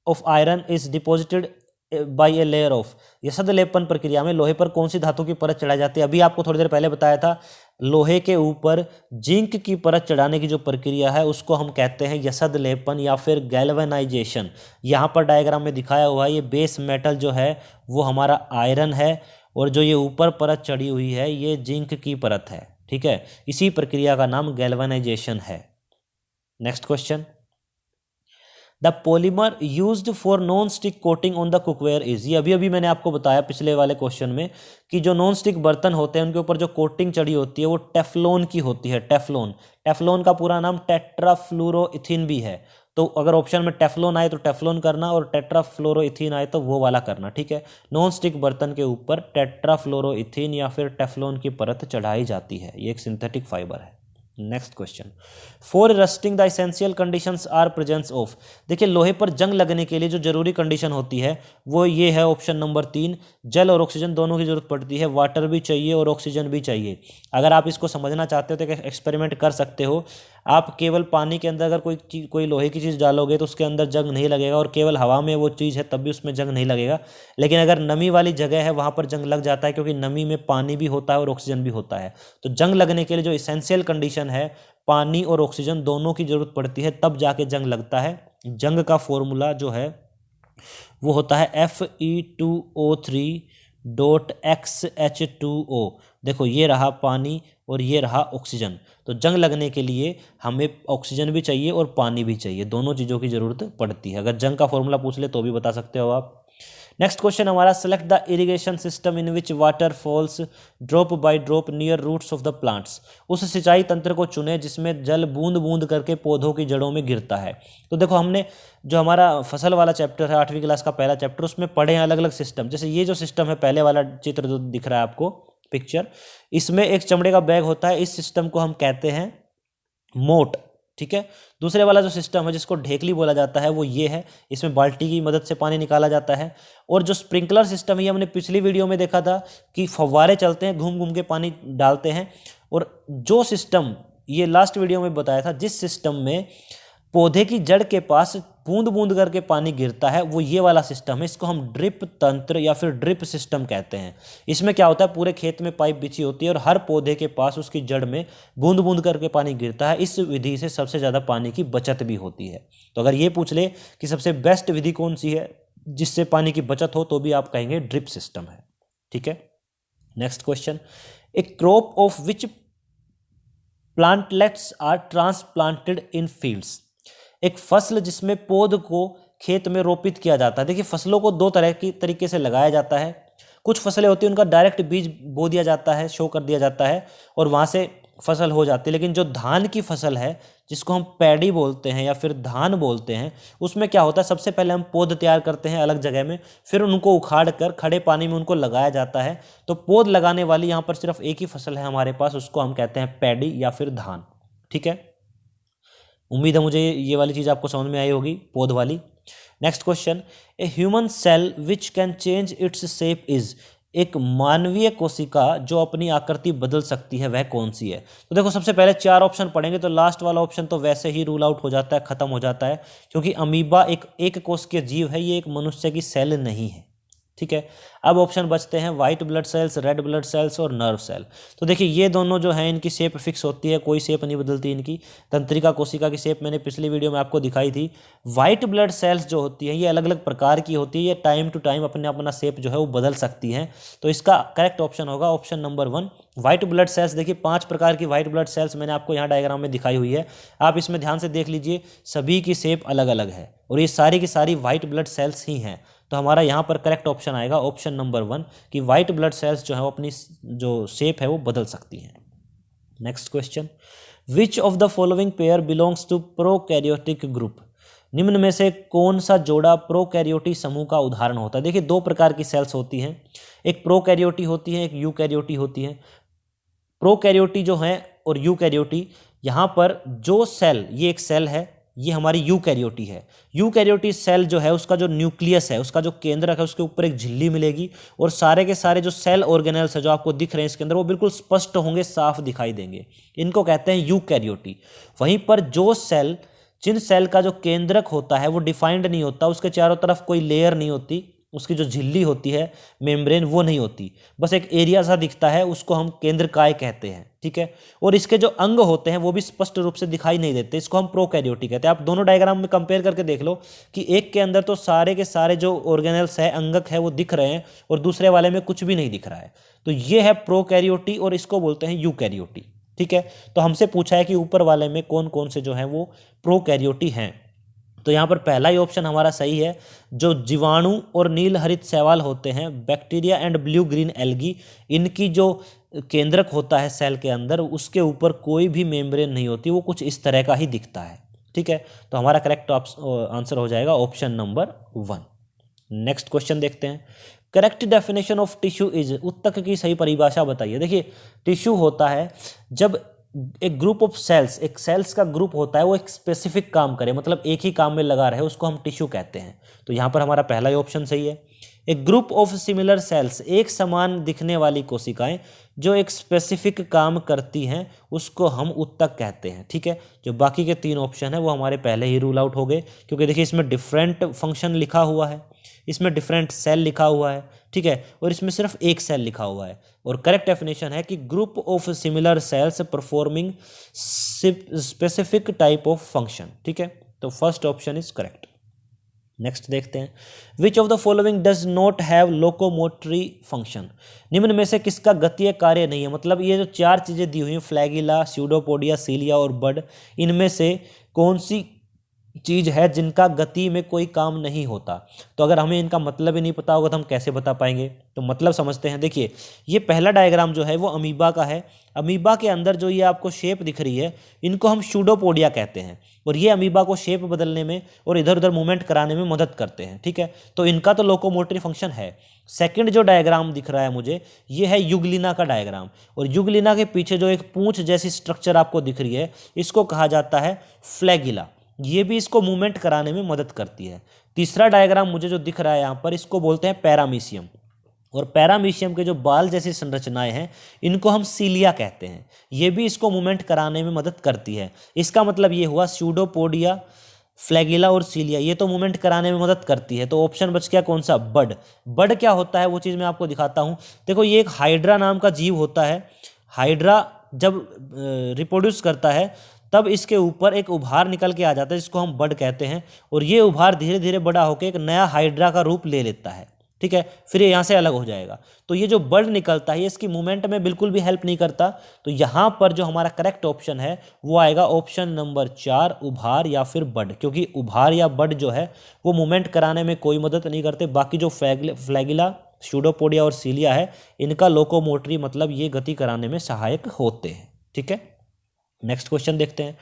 of iron is deposited by a layer of, यसद लेपन प्रक्रिया में लोहे पर कौन सी धातु की परत चढ़ाई जाती है? अभी आपको थोड़ी देर पहले बताया था, लोहे के ऊपर जिंक की परत चढ़ाने की जो प्रक्रिया है उसको हम कहते हैं यसद लेपन या फिर गैल्वेनाइजेशन। यहाँ पर डायग्राम में दिखाया हुआ है, ये बेस मेटल जो है वो हमारा आयरन है, और जो ये ऊपर परत चढ़ी हुई है ये जिंक की परत है। ठीक है, इसी प्रक्रिया का नाम गैल्वेनाइजेशन है। Next question, the polymer used for non stick coating on the cookware is, ये अभी मैंने आपको बताया पिछले वाले क्वेश्चन में कि जो नॉन स्टिक बर्तन होते हैं उनके ऊपर जो कोटिंग चढ़ी होती है वो टेफ्लॉन की होती है। टेफ्लॉन, टेफ्लॉन का पूरा नाम टेट्राफ्लोरोइथीन भी है। तो अगर ऑप्शन में टेफ्लॉन आए तो टेफ्लॉन करना, और टेट्राफ्लोरोइथीन आए तो वो वाला करना। ठीक है, नॉन स्टिक बर्तन के ऊपर टेट्राफ्लोरोइथीन या फिर टेफ्लॉन की परत चढ़ाई जाती है, ये एक सिंथेटिक फाइबर है। Next question, for rusting the essential conditions are presence of, देखिए लोहे पर जंग लगने के लिए जो जरूरी कंडीशन होती है वो ये है ऑप्शन नंबर 3, जल और ऑक्सीजन दोनों की जरूरत पड़ती है, वाटर भी चाहिए और ऑक्सीजन भी चाहिए। अगर आप इसको समझना चाहते हो तो एक एक्सपेरिमेंट कर सकते हो, आप केवल पानी के अंदर अगर कोई लोहे की चीज़ डालोगे तो उसके अंदर जंग नहीं लगेगा, और केवल हवा में वो चीज़ है तब भी उसमें जंग नहीं लगेगा। लेकिन अगर नमी वाली जगह है वहाँ पर जंग लग जाता है, क्योंकि नमी में पानी भी होता है और ऑक्सीजन भी होता है। तो जंग लगने के लिए जो इसेंशियल कंडीशन है, पानी और ऑक्सीजन दोनों की जरूरत पड़ती है, तब जाके जंग लगता है। जंग का फॉर्मूला जो है वो होता है Fe2O3.XH2O। देखो ये रहा पानी और ये रहा ऑक्सीजन। तो जंग लगने के लिए हमें ऑक्सीजन भी चाहिए और पानी भी चाहिए, दोनों चीज़ों की जरूरत पड़ती है। अगर जंग का फॉर्मूला पूछ ले तो भी बता सकते हो आप। नेक्स्ट क्वेश्चन हमारा, select the irrigation system in which water falls drop by drop near roots of the plants, उस सिंचाई तंत्र को चुने जिसमें जल बूंद बूंद करके पौधों की जड़ों में गिरता है। तो देखो हमने जो हमारा फसल वाला चैप्टर है 8वीं क्लास का पहला चैप्टर, उसमें पढ़े हैं अलग अलग सिस्टम। जैसे ये जो सिस्टम है, पहले वाला चित्र जो दिख रहा है आपको पिक्चर, इसमें एक चमड़े का बैग होता है, इस सिस्टम को हम कहते हैं मोट। ठीक है, दूसरे वाला जो सिस्टम है जिसको ढेकली बोला जाता है वो ये है, इसमें बाल्टी की मदद से पानी निकाला जाता है। और जो स्प्रिंकलर सिस्टम है ये हमने पिछली वीडियो में देखा था कि फव्वारे चलते हैं, घूम घूम के पानी डालते हैं। और जो सिस्टम ये लास्ट वीडियो में बताया था, जिस सिस्टम में पौधे की जड़ के पास बूंद बूंद करके पानी गिरता है, वो ये वाला सिस्टम है। इसको हम ड्रिप तंत्र या फिर ड्रिप सिस्टम कहते हैं। इसमें क्या होता है, पूरे खेत में पाइप बिछी होती है और हर पौधे के पास उसकी जड़ में बूंद बूंद करके पानी गिरता है। इस विधि से सबसे ज़्यादा पानी की बचत भी होती है। तो अगर ये पूछ ले कि सबसे बेस्ट विधि कौन सी है जिससे पानी की बचत हो, तो भी आप कहेंगे ड्रिप सिस्टम है। ठीक है, next question, a crop of which plantlets are transplanted in fields, एक फसल जिसमें पौध को खेत में रोपित किया जाता है। देखिए फसलों को दो तरह की तरीके से लगाया जाता है। कुछ फसलें होती हैं उनका डायरेक्ट बीज बो दिया जाता है, शो कर दिया जाता है और वहाँ से फसल हो जाती है। लेकिन जो धान की फसल है जिसको हम पैडी बोलते हैं या फिर धान बोलते हैं, उसमें क्या होता है, सबसे पहले हम पौध तैयार करते हैं अलग जगह में, फिर उनको उखाड़ कर खड़े पानी में उनको लगाया जाता है। तो पौध लगाने वाली यहाँ पर सिर्फ एक ही फसल है हमारे पास, उसको हम कहते हैं पैडी या फिर धान। ठीक है, उम्मीद है मुझे ये वाली चीज़ आपको समझ में आई होगी, पौध वाली। Next question, a human cell which can change its shape is, एक मानवीय कोशिका जो अपनी आकृति बदल सकती है वह कौन सी है। तो देखो सबसे पहले 4 ऑप्शन पढ़ेंगे तो लास्ट वाला ऑप्शन तो वैसे ही रूल आउट हो जाता है, खत्म हो जाता है, क्योंकि अमीबा एक कोशिकीय जीव है, ये एक मनुष्य की सेल नहीं है। ठीक है, अब ऑप्शन बचते हैं white blood cells, red blood cells और नर्व सेल। तो देखिए ये दोनों जो हैं इनकी शेप फिक्स होती है, कोई शेप नहीं बदलती इनकी। तंत्रिका कोशिका की शेप मैंने पिछली वीडियो में आपको दिखाई थी। वाइट ब्लड सेल्स जो होती हैं ये अलग अलग प्रकार की होती है, ये टाइम टू टाइम अपना शेप जो है वो बदल सकती हैं। तो इसका करेक्ट ऑप्शन होगा option number 1 white blood cells. देखिए 5 प्रकार की वाइट ब्लड सेल्स मैंने आपको यहाँ डायग्राम में दिखाई हुई है, आप इसमें ध्यान से देख लीजिए, सभी की शेप अलग अलग है और ये सारी की सारी वाइट ब्लड सेल्स ही हैं। तो हमारा यहाँ पर करेक्ट ऑप्शन आएगा ऑप्शन नंबर 1 कि वाइट ब्लड सेल्स जो है वो अपनी जो शेप है वो बदल सकती हैं। Next question, which of the following pair belongs to prokaryotic group, निम्न में से कौन सा जोड़ा प्रोकैरियोटी समूह का उदाहरण होता है। देखिए 2 प्रकार की सेल्स होती हैं, एक प्रोकैरियोटी होती है, एक यूकैरियोटी होती है। प्रोकैरियोटी जो है और यूकैरियोटी, यहाँ पर जो सेल, ये एक सेल है, ये हमारी यूकैरियोटी है। यूकैरियोटी सेल जो है उसका जो न्यूक्लियस है, उसका जो केंद्रक है, उसके ऊपर एक झिल्ली मिलेगी और सारे के सारे जो सेल ऑर्गेनेल्स है जो आपको दिख रहे हैं इसके अंदर, वो बिल्कुल स्पष्ट होंगे, साफ दिखाई देंगे, इनको कहते हैं यूकैरियोटी। वहीं पर जो सेल, जिन सेल का जो केंद्रक होता है वो डिफाइंड नहीं होता, उसके चारों तरफ कोई लेयर नहीं होती, उसकी जो झिल्ली होती है मेम्ब्रेन वो नहीं होती, बस एक एरिया सा दिखता है, उसको हम केंद्रकाय कहते हैं, ठीक है। और इसके जो अंग होते हैं वो भी स्पष्ट रूप से दिखाई नहीं देते, इसको हम प्रोकैरियोटिक कहते हैं। आप दोनों डायग्राम में कंपेयर करके देख लो कि एक के अंदर तो सारे के सारे जो ऑर्गेनल्स है, अंगक है, वो दिख रहे हैं और दूसरे वाले में कुछ भी नहीं दिख रहा है। तो ये है प्रोकैरियोटी और इसको बोलते हैं यूकैरियोटी, ठीक है। तो हमसे पूछा है कि ऊपर वाले में कौन कौन से जो हैं वो प्रोकैरियोटी हैं। तो यहाँ पर पहला ही ऑप्शन हमारा सही है। जो जीवाणु और नील हरित शैवाल होते हैं, bacteria and blue green algae, इनकी जो केंद्रक होता है सेल के अंदर, उसके ऊपर कोई भी मेम्ब्रेन नहीं होती, वो कुछ इस तरह का ही दिखता है, ठीक है। तो हमारा करेक्ट आंसर हो जाएगा ऑप्शन नंबर 1। नेक्स्ट क्वेश्चन देखते हैं। Correct definition of tissue is, ऊतक की सही परिभाषा बताइए। देखिए टिश्यू होता है जब एक ग्रुप ऑफ सेल्स, एक सेल्स का ग्रुप होता है, वो एक स्पेसिफिक काम करे, मतलब एक ही काम में लगा रहे, उसको हम टिश्यू कहते हैं। तो यहाँ पर हमारा पहला ही ऑप्शन सही है। एक ग्रुप ऑफ सिमिलर सेल्स, एक समान दिखने वाली कोशिकाएं जो एक स्पेसिफिक काम करती हैं, उसको हम ऊतक कहते हैं, ठीक है। जो बाकी के 3 ऑप्शन है वो हमारे पहले ही रूल आउट हो गए, क्योंकि देखिए इसमें डिफरेंट फंक्शन लिखा हुआ है, इसमें डिफरेंट सेल लिखा हुआ है, ठीक है, और इसमें सिर्फ एक सेल लिखा हुआ है। और करेक्ट डेफिनेशन है कि group of similar sales performing specific type of function, ठीक है। तो first option is correct. Next देखते हैं। Which of the following does not have locomotory function, निम्न में से किसका गतीय कार्य नहीं है। मतलब ये जो 4 चीजें दी हुई हैं, फ्लैगिला, स्यूडोपोडिया, सीलिया और बड, इनमें से कौन सी चीज है जिनका गति में कोई काम नहीं होता। तो अगर हमें इनका मतलब ही नहीं पता होगा तो हम कैसे बता पाएंगे। तो मतलब समझते हैं। देखिए ये पहला डायग्राम जो है वो अमीबा का है। अमीबा के अंदर जो ये आपको शेप दिख रही है, इनको हम स्यूडोपोडिया कहते हैं, और ये अमीबा को शेप बदलने में और इधर उधर मूवमेंट कराने में मदद करते हैं, ठीक है। तो इनका तो लोकोमोटरी फंक्शन है। सेकंड जो डायग्राम दिख रहा है मुझे, ये है युगलिना का डायग्राम, और युगलिना के पीछे जो एक पूंछ जैसी स्ट्रक्चर आपको दिख रही है, इसको कहा जाता है फ्लैगिला। ये भी इसको मूवमेंट कराने में मदद करती है। तीसरा डायग्राम मुझे जो दिख रहा है यहाँ पर, इसको बोलते हैं पैरामीशियम, और पैरामीशियम के जो बाल जैसी संरचनाएं हैं, इनको हम सीलिया कहते हैं। ये भी इसको मूवमेंट कराने में मदद करती है। इसका मतलब ये हुआ स्यूडोपोडिया, फ्लैगिला और सीलिया, ये तो मूवमेंट कराने में मदद करती है। तो ऑप्शन बच गया कौन सा, बड। बड क्या होता है वो चीज़ मैं आपको दिखाता हूँ। देखो ये एक हाइड्रा नाम का जीव होता है। हाइड्रा जब रिप्रोड्यूस करता है तब इसके ऊपर एक उभार निकल के आ जाता है, जिसको हम बड कहते हैं, और ये उभार धीरे धीरे बड़ा होकर एक नया हाइड्रा का रूप ले लेता है, ठीक है। फिर ये यहाँ से अलग हो जाएगा। तो ये जो बड निकलता है, ये इसकी मूवमेंट में बिल्कुल भी हेल्प नहीं करता। तो यहाँ पर जो हमारा करेक्ट ऑप्शन है वो आएगा ऑप्शन नंबर 4, उभार या फिर बड, क्योंकि उभार या बड जो है वो मूवमेंट कराने में कोई मदद नहीं करते। बाकी जो फ्लैगिला, स्यूडोपोडिया और सीलिया है, इनका लोकोमोटरी मतलब ये गति कराने में सहायक होते हैं, ठीक है। नेक्स्ट क्वेश्चन देखते हैं।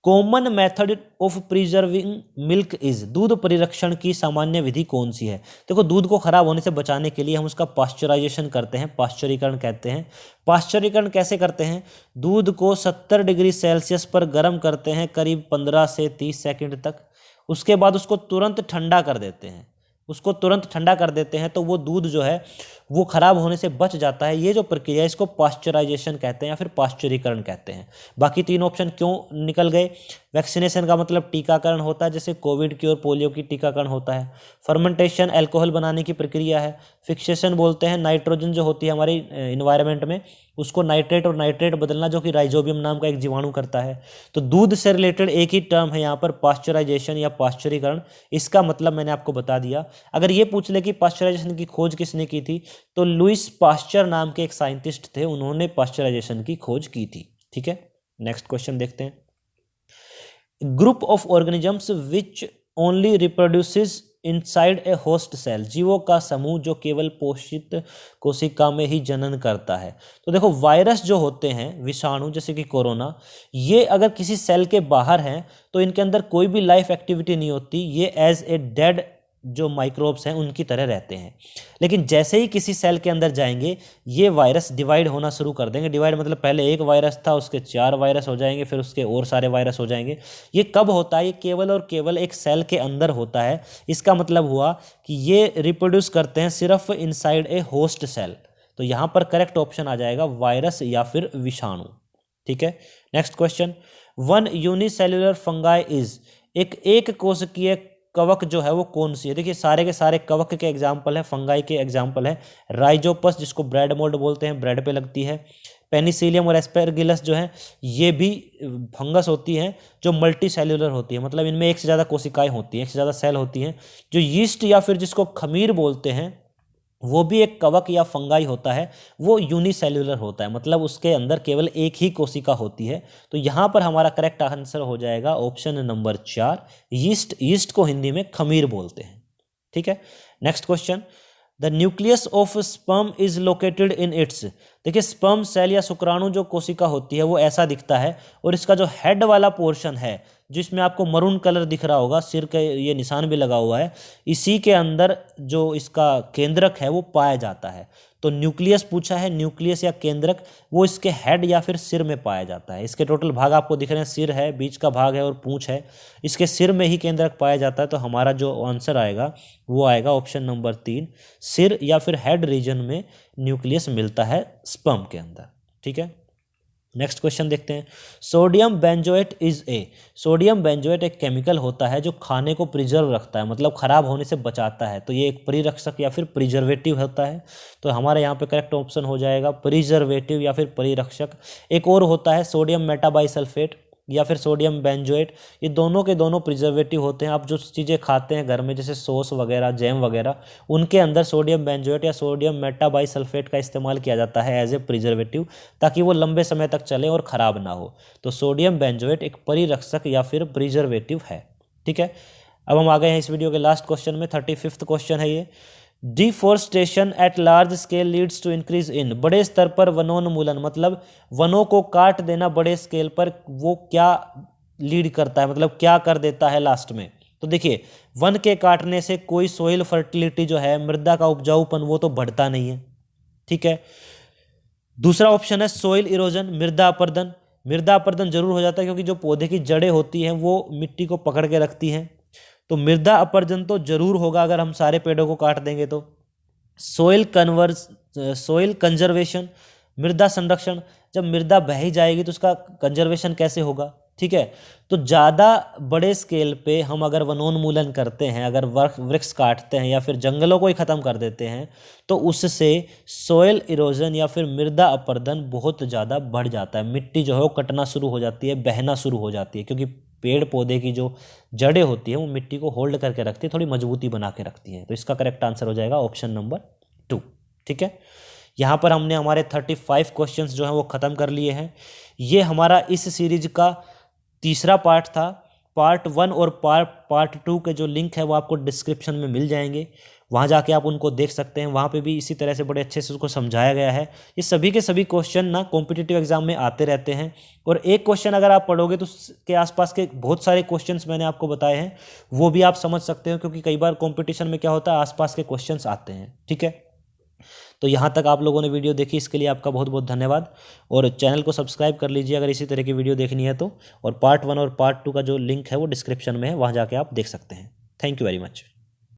Common method of preserving milk is, दूध परिरक्षण की सामान्य विधि कौन सी है। देखो दूध को खराब होने से बचाने के लिए हम उसका पाश्चराइजेशन करते हैं, पाश्चरीकरण कहते हैं। पाश्चरीकरण कैसे करते हैं, दूध को 70 डिग्री सेल्सियस पर गर्म करते हैं करीब 15 से 30 सेकंड तक। उसके बाद उसको तुरंत ठंडा कर देते हैं, उसको तुरंत ठंडा कर देते हैं, तो वो दूध जो है वो खराब होने से बच जाता है। ये जो प्रक्रिया है इसको पाश्चराइजेशन कहते हैं या फिर पाश्चरीकरण कहते हैं। बाकी 3 ऑप्शन क्यों निकल गए। वैक्सीनेशन का मतलब टीकाकरण होता है, जैसे कोविड की और पोलियो की टीकाकरण होता है। फर्मेंटेशन अल्कोहल बनाने की प्रक्रिया है। फिक्सेशन बोलते हैं नाइट्रोजन जो होती है हमारी इन्वायरमेंट में, उसको नाइट्रेट और नाइट्रेट बदलना, जो कि राइजोबियम नाम का एक जीवाणु करता है। तो दूध से रिलेटेड एक ही टर्म है यहाँ पर, पाश्चराइजेशन या पाश्चरीकरण। इसका मतलब मैंने आपको बता दिया। अगर ये पूछ ले कि पाश्चराइजेशन की खोज किसने की थी, तो लुइस पाश्चर नाम के एक साइंटिस्ट थे, उन्होंने पाश्चराइजेशन की खोज की थी, ठीक है। नेक्स्ट क्वेश्चन देखते हैं। Group of organisms which only reproduces inside a host cell, जीवों का समूह जो केवल पोषित कोशिका में ही जनन करता है। तो देखो वायरस जो होते हैं, विषाणु जैसे कि कोरोना, ये अगर किसी सेल के बाहर हैं तो इनके अंदर कोई भी लाइफ एक्टिविटी नहीं होती, ये एज ए डेड जो माइक्रोब्स हैं उनकी तरह रहते हैं। लेकिन जैसे ही किसी सेल के अंदर जाएंगे, ये वायरस डिवाइड होना शुरू कर देंगे। डिवाइड मतलब पहले एक वायरस था, उसके 4 वायरस हो जाएंगे, फिर उसके और सारे वायरस हो जाएंगे। ये कब होता है, ये केवल और केवल एक सेल के अंदर होता है। इसका मतलब हुआ कि ये रिप्रोड्यूस करते हैं सिर्फ इनसाइड ए होस्ट सेल। तो यहाँ पर करेक्ट ऑप्शन आ जाएगा वायरस या फिर विषाणु, ठीक है। Next question. 1 unicellular fungi is, एक कोशिकीय कवक जो है वो कौन सी है? देखिए सारे के सारे कवक के एग्जाम्पल है, फंगाई के एग्जाम्पल है। राइजोपस जिसको ब्रेड मोल्ड बोलते हैं, ब्रेड पे लगती है। पेनिसिलियम और एस्पेरगिलस जो है ये भी फंगस होती हैं जो मल्टी सेल्यूलर होती है, मतलब इनमें एक से ज़्यादा कोशिकाएं होती हैं, एक से ज़्यादा सेल होती हैं। जो यीस्ट या फिर जिसको खमीर बोलते हैं वो भी एक कवक या फंगाई होता है, वो यूनिसेल्यूलर होता है, मतलब उसके अंदर केवल एक ही कोशिका होती है। तो यहाँ पर हमारा करेक्ट आंसर हो जाएगा ऑप्शन नंबर 4, यीस्ट। यीस्ट को हिंदी में खमीर बोलते हैं। ठीक है, next question, the nucleus of sperm is located in its. देखिए स्पर्म सेल या शुक्राणु जो कोशिका होती है वो ऐसा दिखता है, और इसका जो हेड वाला पोर्शन है जिसमें आपको मरून कलर दिख रहा होगा, सिर के ये निशान भी लगा हुआ है, इसी के अंदर जो इसका केंद्रक है वो पाया जाता है। तो न्यूक्लियस पूछा है, न्यूक्लियस या केंद्रक वो इसके हेड या फिर सिर में पाया जाता है। इसके टोटल भाग आपको दिख रहे हैं, सिर है, बीच का भाग है और पूंछ है, इसके सिर में ही केंद्रक पाया जाता है। तो हमारा जो आंसर आएगा वो आएगा ऑप्शन नंबर 3, सिर या फिर हेड रीजन में न्यूक्लियस मिलता है स्पर्म के अंदर। ठीक है, नेक्स्ट क्वेश्चन देखते हैं, sodium benzoate is a. Sodium benzoate एक केमिकल होता है जो खाने को प्रिजर्व रखता है, मतलब खराब होने से बचाता है। तो ये एक परिरक्षक या फिर प्रिजर्वेटिव होता है। तो हमारे यहाँ पे करेक्ट ऑप्शन हो जाएगा प्रिजर्वेटिव या फिर परिरक्षक। एक और होता है सोडियम मेटाबाइसल्फेट या फिर सोडियम बेंजोएट, ये दोनों के दोनों प्रिजर्वेटिव होते हैं। आप जो चीज़ें खाते हैं घर में जैसे सॉस वगैरह, जैम वगैरह, उनके अंदर सोडियम बेंजोएट या सोडियम मेटाबाइसल्फेट का इस्तेमाल किया जाता है एज ए प्रिजर्वेटिव, ताकि वो लंबे समय तक चले और ख़राब ना हो। तो सोडियम बेंजोएट एक परिरक्षक या फिर प्रिजर्वेटिव है। ठीक है, अब हम आ गए हैं इस वीडियो के लास्ट क्वेश्चन में, 35वां क्वेश्चन है ये, deforestation at large scale leads to increase in. बड़े स्तर पर वनोन्मूलन, मतलब वनों को काट देना बड़े स्केल पर, वो क्या लीड करता है, मतलब क्या कर देता है लास्ट में? तो देखिए वन के काटने से कोई सोइल फर्टिलिटी जो है, मृदा का उपजाऊपन, वो तो बढ़ता नहीं है। ठीक है, दूसरा ऑप्शन है सोइल इरोजन, मृदा अपरदन। मृदा अपरदन जरूर हो जाता है क्योंकि जो पौधे की जड़ें होती हैं वो मिट्टी को पकड़ के रखती हैं, तो मृदा अपरदन तो जरूर होगा अगर हम सारे पेड़ों को काट देंगे तो। सोइल कंजर्वेशन, मृदा संरक्षण, जब मृदा बह ही जाएगी तो उसका कंजर्वेशन कैसे होगा? ठीक है, तो ज़्यादा बड़े स्केल पे हम अगर वनोन्मूलन करते हैं, अगर वृक्ष काटते हैं या फिर जंगलों को ही ख़त्म कर देते हैं, तो उससे सोइल इरोजन या फिर मृदा अपरदन बहुत ज़्यादा बढ़ जाता है। मिट्टी जो है वो कटना शुरू हो जाती है, बहना शुरू हो जाती है, क्योंकि पेड़ पौधे की जो जड़ें होती हैं वो मिट्टी को होल्ड करके रखती है, थोड़ी मजबूती बना के रखती हैं। तो इसका करेक्ट आंसर हो जाएगा ऑप्शन नंबर 2। ठीक है, यहाँ पर हमने हमारे 35 क्वेश्चंस जो हैं वो ख़त्म कर लिए हैं। ये हमारा इस सीरीज का तीसरा पार्ट था। पार्ट 1 और पार्ट 2 के जो लिंक है वो आपको डिस्क्रिप्शन में मिल जाएंगे, वहाँ जाके आप उनको देख सकते हैं। वहाँ पे भी इसी तरह से बड़े अच्छे से उसको समझाया गया है। ये सभी के सभी क्वेश्चन ना कॉम्पिटिटिव एग्जाम में आते रहते हैं, और एक क्वेश्चन अगर आप पढ़ोगे तो उसके आसपास के बहुत सारे क्वेश्चंस मैंने आपको बताए हैं, वो भी आप समझ सकते हो, क्योंकि कई बार कॉम्पिटिशन में क्या होता है आसपास के क्वेश्चंस आते हैं। ठीक है, तो यहाँ तक आप लोगों ने वीडियो देखी, इसके लिए आपका बहुत बहुत धन्यवाद, और चैनल को सब्सक्राइब कर लीजिए अगर इसी तरह की वीडियो देखनी है तो। और पार्ट 1 और पार्ट 2 का जो लिंक है वो डिस्क्रिप्शन में है, वहाँ जाके आप देख सकते हैं। Thank you very much.